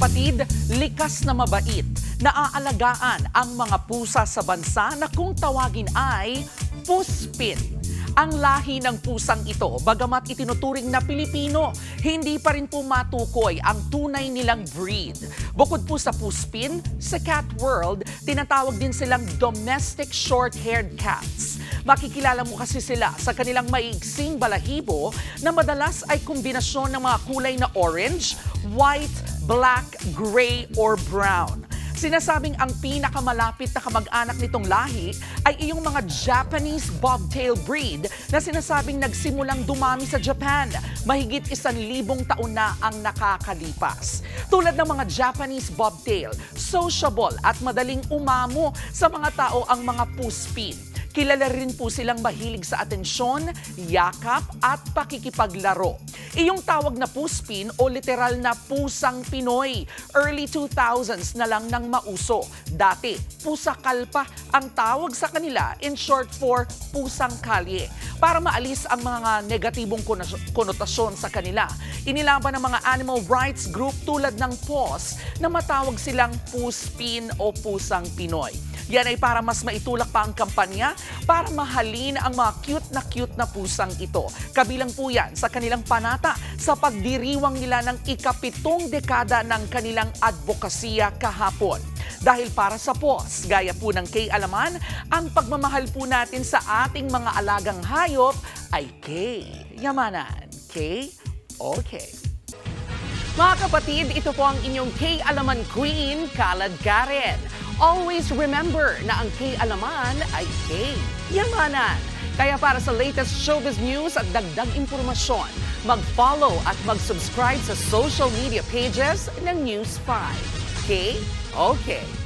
kapatid, likas na mabait, naaalagaan ang mga pusa sa bansa na kung tawagin ay puspin. Ang lahi ng pusang ito, bagamat itinuturing na Pilipino, hindi pa rin po matukoy ang tunay nilang breed. Bukod po sa puspin, sa cat world, tinatawag din silang domestic short-haired cats. Makikilala mo kasi sila sa kanilang maiigsing balahibo na madalas ay kombinasyon ng mga kulay na orange, white, black, gray, or brown. Sinasabing ang pinakamalapit na kamag-anak nitong lahi ay iyong mga Japanese bobtail breed na sinasabing nagsimulang dumami sa Japan. Mahigit 1,000 taon na ang nakakalipas. Tulad ng mga Japanese bobtail, sociable at madaling umamo sa mga tao ang mga puspin. Kilala rin po silang mahilig sa atensyon, yakap at pakikipaglaro. Iyong tawag na puspin o literal na pusang Pinoy. Early 2000s na lang nang mauso. Dati, pusa kalpa ang tawag sa kanila, in short for pusang kalye. Para maalis ang mga negatibong konotasyon sa kanila, inilaban ng mga animal rights group tulad ng PAWS na matawag silang puspin o pusang Pinoy. Yan ay para mas maitulak pa ang kampanya para mahalin ang mga cute na pusang ito. Kabilang po yan sa kanilang panata sa pagdiriwang nila ng ika-7 dekada ng kanilang advokasya kahapon. Dahil para sa PAWS, gaya po ng K-Alaman, ang pagmamahal po natin sa ating mga alagang hayop ay K-Yamanan. K-Okay. Mga kapatid, ito po ang inyong K-Alaman Queen, Kalad Karen. Always remember na ang K-Alaman ay K-Yamanan. Kaya para sa latest showbiz news at dagdag impormasyon, mag-follow at mag-subscribe sa social media pages ng News 5. K-Okay.